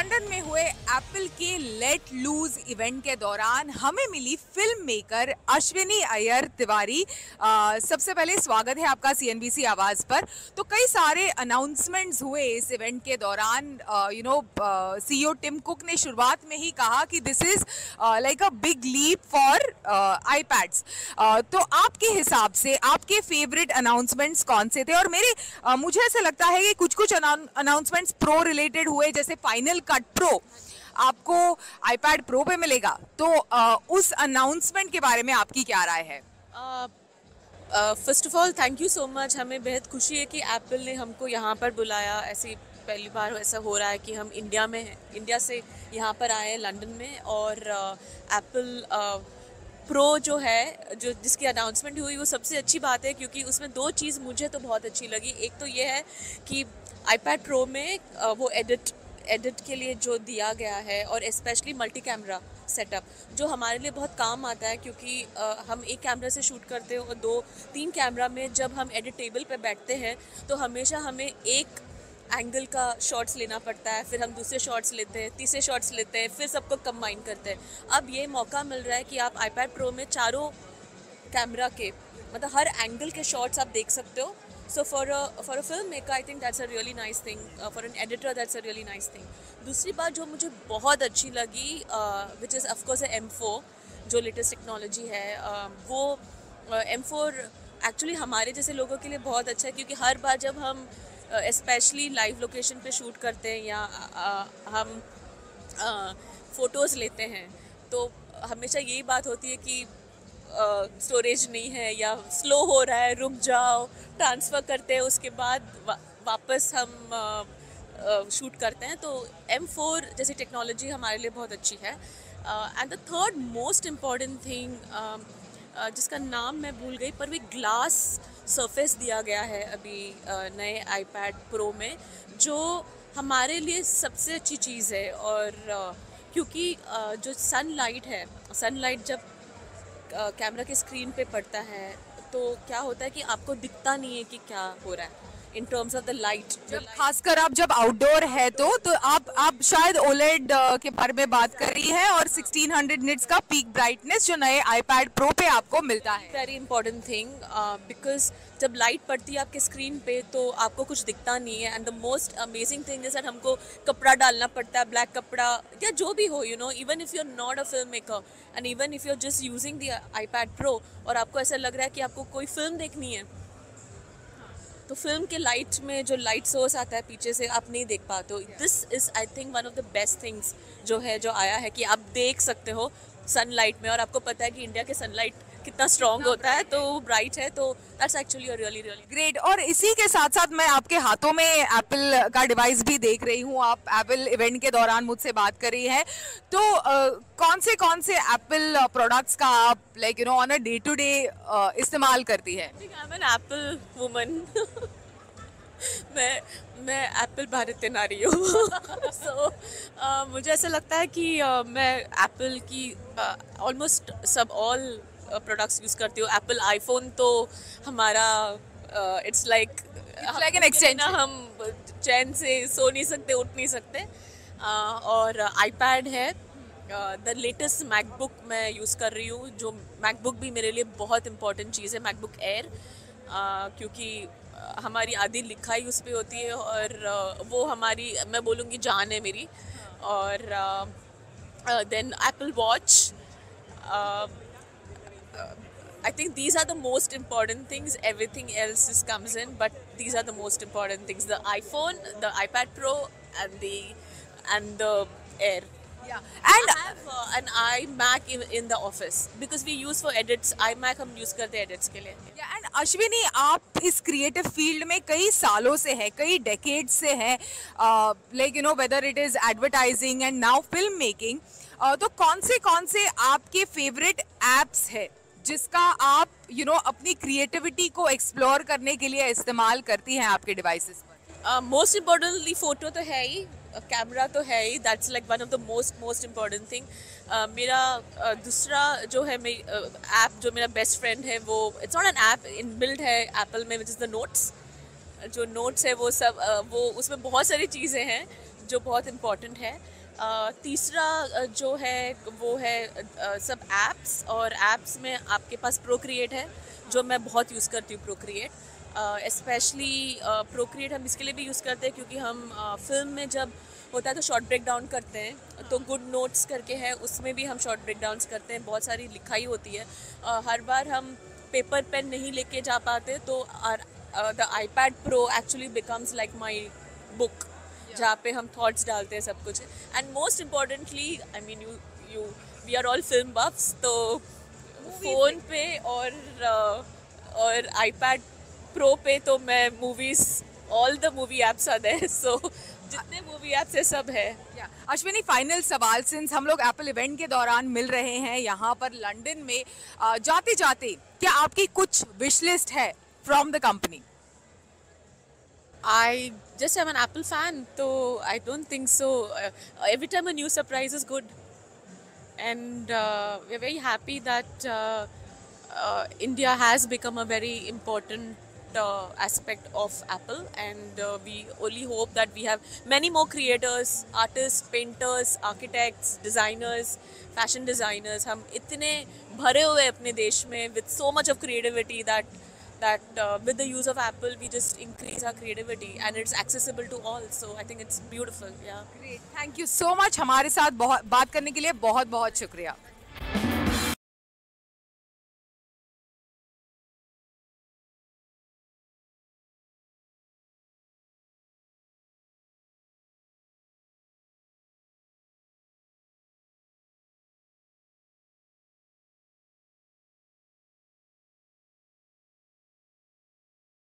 London में हुए Apple के लेट लूज इवेंट के दौरान हमें मिली फिल्म मेकर अश्विनी अय्यर तिवारी। सबसे पहले स्वागत है आपका सीएनबीसी आवाज पर। तो कई सारे अनाउंसमेंट्स हुए इस इवेंट के दौरान। सीईओ टिम कुक ने शुरुआत में ही कहा कि this is like a big leap for iPads. तो आपके हिसाब से आपके फेवरेट अनाउंसमेंट्स कौन से थे? और मुझे ऐसा लगता है कि कुछ अनाउंसमेंट्स प्रो रिलेटेड हुए, जैसे फाइनल कट प्रो आपको आईपैड प्रो पे मिलेगा। तो उस अनाउंसमेंट के बारे में आपकी क्या राय है? First of all thank you so much. हमें बेहद खुशी है कि एप्पल ने हमको यहाँ पर बुलाया। ऐसी पहली बार ऐसा हो रहा है कि हम इंडिया में हैं, इंडिया से यहाँ पर आए हैं लंदन में। और एप्पल प्रो जो है, जो जिसकी अनाउंसमेंट हुई, वो सबसे अच्छी बात है क्योंकि उसमें दो चीज़ मुझे तो बहुत अच्छी लगी। एक तो ये है कि आईपैड प्रो में वो एडिट के लिए जो दिया गया है, और स्पेशली मल्टी कैमरा सेटअप जो हमारे लिए बहुत काम आता है क्योंकि हम एक कैमरा से शूट करते हैं और 2-3 कैमरा में जब हम एडिट टेबल पे बैठते हैं तो हमेशा हमें एक एंगल का शॉट्स लेना पड़ता है, फिर हम दूसरे शॉट्स लेते हैं, तीसरे शॉट्स लेते हैं, फिर सबको कंबाइन करते हैं। अब ये मौका मिल रहा है कि आप आईपैड प्रो में चारों कैमरा के मतलब हर एंगल के शॉट्स आप देख सकते हो। So for a filmmaker, I think that's a really nice thing. For an editor, that's a really nice thing. दूसरी बात जो मुझे बहुत अच्छी लगी, which is of course M4, जो लेटेस्ट टेक्नोलॉजी है, वो M4 एक्चुअली हमारे जैसे लोगों के लिए बहुत अच्छा है क्योंकि हर बार जब हम स्पेशली लाइव लोकेशन पे शूट करते हैं या हम फ़ोटोज़ लेते हैं तो हमेशा यही बात होती है कि स्टोरेज नहीं है या स्लो हो रहा है, रुक जाओ, ट्रांसफ़र करते हैं, उसके बाद वापस हम शूट करते हैं। तो M4 जैसी टेक्नोलॉजी हमारे लिए बहुत अच्छी है। And the third most important thing, जिसका नाम मैं भूल गई, पर भी ग्लास सरफेस दिया गया है अभी नए आईपैड प्रो में, जो हमारे लिए सबसे अच्छी चीज़ है। और क्योंकि जो सनलाइट है, सनलाइट जब कैमरा के स्क्रीन पे पड़ता है तो क्या होता है कि आपको दिखता नहीं है कि क्या हो रहा है in terms of the light. खासकर आप जब आउटडोर है तो आप शायद ओलेड के बारे में बात कर रही हैं, और 1600 निट्स का पीक ब्राइटनेस जो नए आईपैड प्रो पे आपको मिलता है। वेरी इंपॉर्टेंट थिंग, बिकॉज जब लाइट पड़ती है आपके स्क्रीन पे तो आपको कुछ दिखता नहीं है। And the most amazing thing is that हमको कपड़ा डालना पड़ता है, ब्लैक कपड़ा या जो भी हो, even if you are not a film maker and even if you are just using the iPad Pro और आपको ऐसा लग रहा है कि आपको कोई फिल्म देखनी है तो फिल्म के लाइट में जो लाइट सोर्स आता है पीछे से आप नहीं देख पाते हो। This is I think one of the best things जो आया है कि आप देख सकते हो सनलाइट में, और आपको पता है कि इंडिया के सनलाइट कितना स्ट्रॉन्ग होता है, तो ब्राइट है, तो that's actually really really great. और इसी के साथ साथ मैं आपके हाथों में एप्पल का डिवाइस भी देख रही हूँ। आप एप्पल इवेंट के दौरान मुझसे बात कर रही हैं, तो कौन से एप्पल प्रोडक्ट्स का आप on a day to day इस्तेमाल करती है? I am an Apple woman. मैं एप्पल भारतीय नारी हूँ। मुझे ऐसा लगता है कि मैं एप्पल की ऑलमोस्ट ऑल प्रोडक्ट्स यूज़ करती हूँ। एप्पल आईफोन तो हमारा इट्स लाइक एन एक्सटेंशन। हम चैन से सो नहीं सकते, उठ नहीं सकते। और आईपैड है, द लेटेस्ट मैकबुक मैं यूज़ कर रही हूँ, जो मैकबुक भी मेरे लिए बहुत इंपॉर्टेंट चीज़ है, मैकबुक एयर, क्योंकि हमारी आधी लिखाई उस पर होती है और वो हमारी, मैं बोलूँगी, जान है मेरी। और then Apple Watch. I think these are the most important things. Everything else comes in, but these are the most important things: the iPhone, the iPad Pro, and the Air. Yeah. And I have an iMac in the office because we use for edits. iMac हम use करते हैं edits के लिए. And Ashwini, आप इस creative field में कई सालों से है, कई डेकेड से है, whether it is advertising and now film making, तो कौन से आपके फेवरेट एप्स है जिसका आप अपनी क्रिएटिविटी को एक्सप्लोर करने के लिए इस्तेमाल करती हैं आपके डिवाइसेस पर? मोस्ट इम्पॉर्टेंटली फ़ोटो तो है ही, कैमरा तो है ही, that's like one of the most important thing. मेरा दूसरा जो है ऐप जो मेरा बेस्ट फ्रेंड है, वो it's not an app, in build है एप्पल में, विच इज़ द नोट्स। जो नोट्स है वो सब वो उसमें बहुत सारी चीज़ें हैं जो बहुत इम्पोर्टेंट है। तीसरा जो है वो है सब ऐप्स, और ऐप्स में आपके पास प्रोक्रिएट है जो मैं बहुत यूज़ करती हूँ। प्रोक्रिएट स्पेशली प्रोक्रिएट हम इसके लिए भी यूज़ करते हैं क्योंकि हम फिल्म में जब होता है तो शॉर्ट ब्रेक डाउन करते हैं, तो गुड नोट्स करके है उसमें भी हम शॉर्ट ब्रेक डाउन्स करते हैं। बहुत सारी लिखाई होती है, हर बार हम पेपर पेन नहीं लेके जा पाते, तो the iPad Pro actually becomes like my book, जहाँ पे हम थॉट्स डालते हैं सब कुछ। And most importantly I mean you we are all film buffs, तो फ़ोन पे और iPad Pro पे तो मैं movies, all the movie apps are there, so जितने मूवी ऐप्स है सब है। अश्विनी, फाइनल सवाल, सिंस हम लोग एप्पल इवेंट के दौरान मिल रहे हैं यहाँ पर लंदन में, जाते जाते क्या आपकी कुछ विश लिस्ट है from the company? I just am an Apple fan, so I don't think so. Every time a new surprise is good, and we're very happy that India has become a very important aspect of Apple, and we only hope that we have many more creators, artists, painters, architects, designers, fashion designers. हम इतने भरे हुए अपने देश में with so much of creativity that with the use of Apple we just increase our creativity and it's accessible to all, so I think it's beautiful. Yeah, great, thank you so much हमारे साथ बात करने के लिए। बहुत बहुत शुक्रिया।